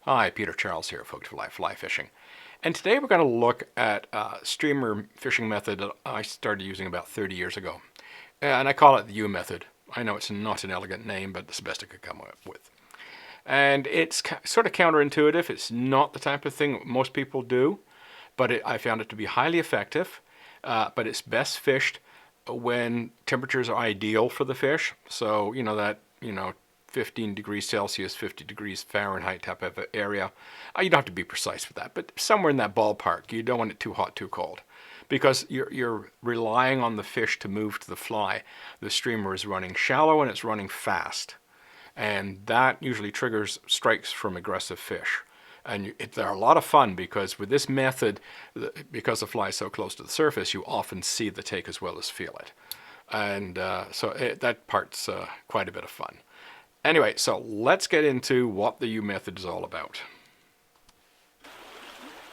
Hi, Peter Charles here, Folk to Life Fly Fishing. And today we're going to look at a streamer fishing method that I started using about 30 years ago. And I call it the U method. I know it's not an elegant name, but it's the best I could come up with. And it's sort of counterintuitive. It's not the type of thing most people do, but I found it to be highly effective. But it's best fished when temperatures are ideal for the fish. So, that, 15 degrees Celsius, 50 degrees Fahrenheit type of area. You don't have to be precise with that, but somewhere in that ballpark. You don't want it too hot, too cold, because you're relying on the fish to move to the fly. The streamer is running shallow and it's running fast, and that usually triggers strikes from aggressive fish. And they're a lot of fun because with this method, because the fly is so close to the surface, you often see the take as well as feel it. And that part's quite a bit of fun. Anyway, so let's get into what the U method is all about.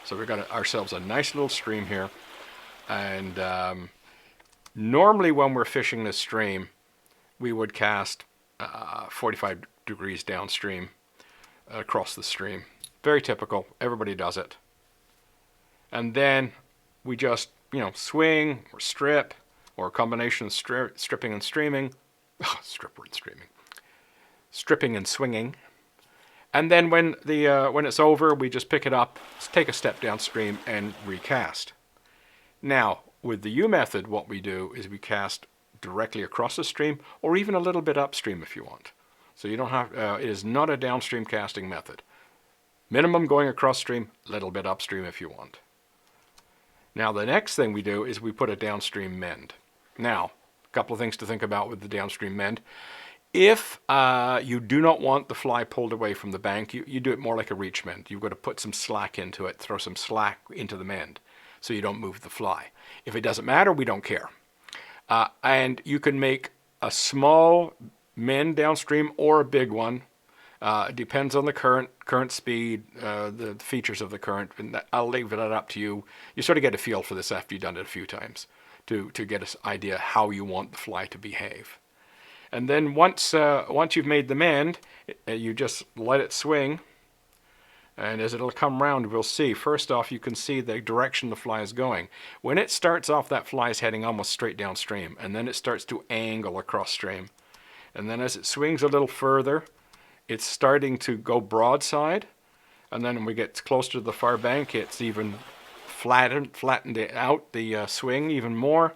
So we've got ourselves a nice little stream here. And normally when we're fishing this stream, we would cast 45 degrees downstream across the stream. Very typical. Everybody does it. And then we just, swing or strip, or a combination of stripping and streaming. Stripper and streaming. Stripping and swinging. And then when it's over, we just pick it up, take a step downstream, and recast. Now, with the U method, what we do is we cast directly across the stream, or even a little bit upstream if you want. So you don't have. It is not a downstream casting method. Minimum going across stream, little bit upstream if you want. Now the next thing we do is we put a downstream mend. Now, a couple of things to think about with the downstream mend. If you do not want the fly pulled away from the bank, you do it more like a reach mend. You've got to put some slack into it, throw some slack into the mend so you don't move the fly. If it doesn't matter, we don't care. And you can make a small mend downstream or a big one. It depends on the current speed, the features of the current, and I'll leave that up to you. You sort of get a feel for this after you've done it a few times to get an idea how you want the fly to behave. And then once you've made the mend, you just let it swing. And as it'll come round, we'll see. First off, you can see the direction the fly is going. When it starts off, that fly is heading almost straight downstream. And then it starts to angle across stream. And then as it swings a little further, it's starting to go broadside. And then when we get closer to the far bank, it's even flattened out the swing even more.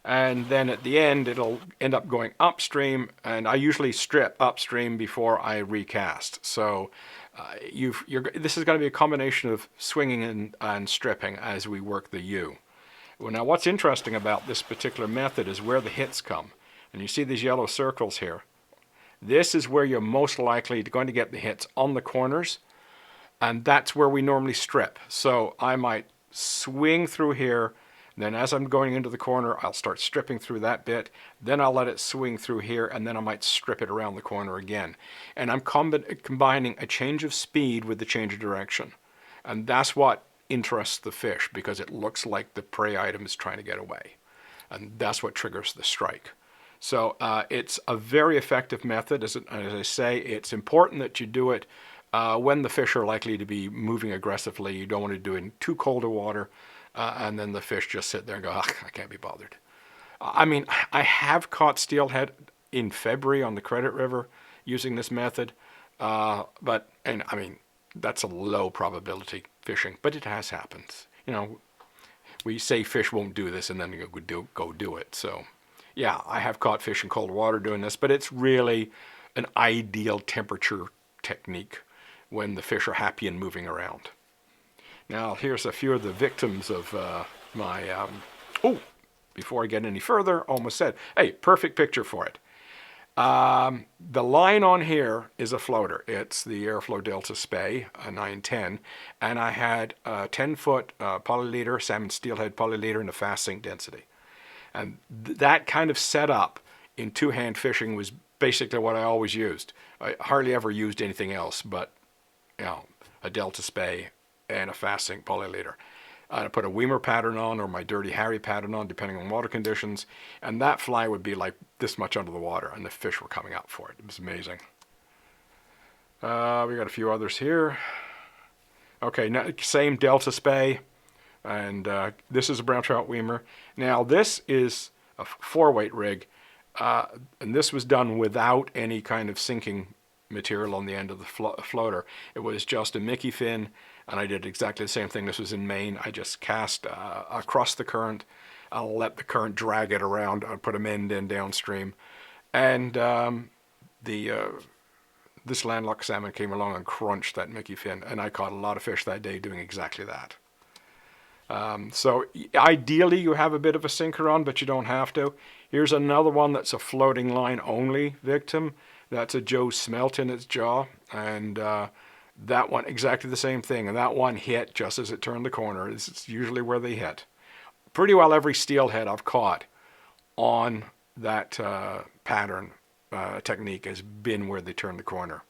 And then at the end, it'll end up going upstream, and I usually strip upstream before I recast. So this is going to be a combination of swinging and stripping as we work the U. Well, now what's interesting about this particular method is where the hits come. And you see these yellow circles here. This is where you're most likely going to get the hits on the corners, and that's where we normally strip. So I might swing through here. Then as I'm going into the corner, I'll start stripping through that bit. Then I'll let it swing through here, and then I might strip it around the corner again. And I'm combining a change of speed with the change of direction. And that's what interests the fish, because it looks like the prey item is trying to get away. And that's what triggers the strike. So it's a very effective method. As I say, it's important that you do it when the fish are likely to be moving aggressively. You don't want to do it in too cold of water. And then the fish just sit there and go, I can't be bothered. I mean, I have caught steelhead in February on the Credit River using this method, but that's a low probability fishing, but it has happened. We say fish won't do this, and then you go do it. So, yeah, I have caught fish in cold water doing this, but it's really an ideal temperature technique when the fish are happy and moving around. Now, here's a few of the victims of my... before I get any further, almost said, hey, perfect picture for it. The line on here is a floater. It's the Airflow Delta Spey, a 910, and I had a 10-foot polyleader, salmon steelhead polyleader, and a fast sink density. And that kind of setup in two-hand fishing was basically what I always used. I hardly ever used anything else but, a Delta Spey and a fast sink polyleader. I put a Weimer pattern on or my Dirty Harry pattern on, depending on water conditions, and that fly would be like this much under the water, and the fish were coming out for it. It was amazing. We got a few others here. Okay, now, same Delta Spay, and this is a brown trout weimer. Now this is a 4-weight rig, and this was done without any kind of sinking material on the end of the floater. It was just a Mickey fin, and I did exactly the same thing. This was in Maine. I just cast across the current. I'll let the current drag it around. I'll put a end in downstream, and this landlocked salmon came along and crunched that Mickey fin, and I caught a lot of fish that day doing exactly that. So ideally you have a bit of a sinker on, but you don't have to. Here's another one that's a floating line only victim. That's a Joe smelt in its jaw, and that one exactly the same thing, and that one hit just as it turned the corner. It's usually where they hit. Pretty well every steelhead I've caught on that pattern technique has been where they turn the corner.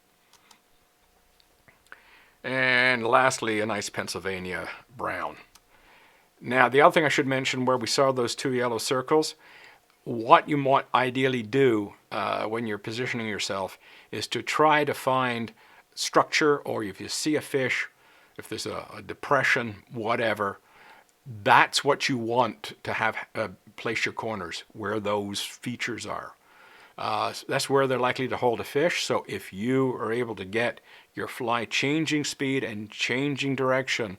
And lastly, a nice Pennsylvania brown. Now, the other thing I should mention, where we saw those 2 yellow circles, what you might ideally do when you're positioning yourself is to try to find structure, or if you see a fish, if there's a depression, whatever, that's what you want to have place your corners, where those features are. That's where they're likely to hold a fish. So if you are able to get your fly changing speed and changing direction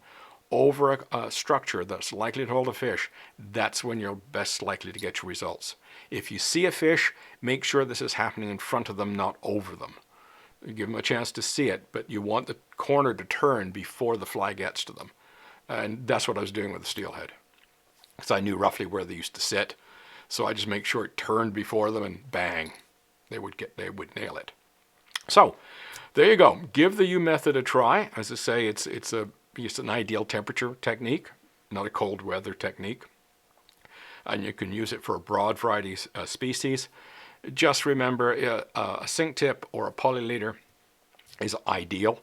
over a structure that's likely to hold a fish, that's when you're best likely to get your results. If you see a fish, make sure this is happening in front of them, not over them. You give them a chance to see it, but you want the corner to turn before the fly gets to them. And that's what I was doing with the steelhead, because I knew roughly where they used to sit. So I just make sure it turned before them, and bang, they would nail it. So there you go. Give the U method a try. As I say, it's an ideal temperature technique, not a cold weather technique. And you can use it for a broad variety of species. Just remember, a sink tip or a polyleader is ideal,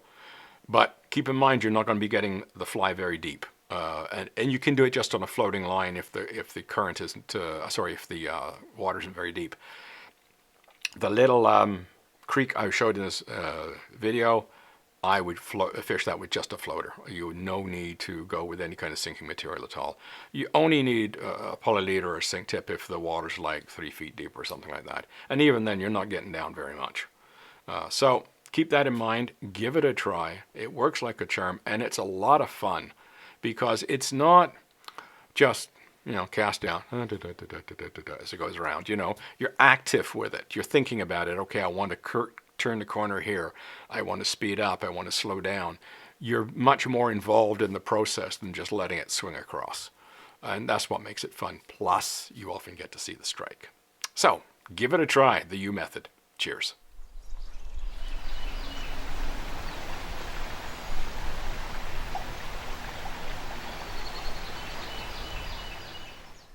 but keep in mind you're not going to be getting the fly very deep. And you can do it just on a floating line if the current isn't, if the water isn't very deep. The little creek I showed in this video, I would fish that with just a floater. You no need to go with any kind of sinking material at all. You only need a polyleader or a sink tip if the water's like 3 feet deep or something like that. And even then, you're not getting down very much. So keep that in mind. Give it a try. It works like a charm, and it's a lot of fun, because it's not just, cast down as it goes around. You're active with it. You're thinking about it. Okay, I want to turn the corner here. I want to speed up. I want to slow down. You're much more involved in the process than just letting it swing across. And that's what makes it fun. Plus, you often get to see the strike. So, give it a try, the U method. Cheers.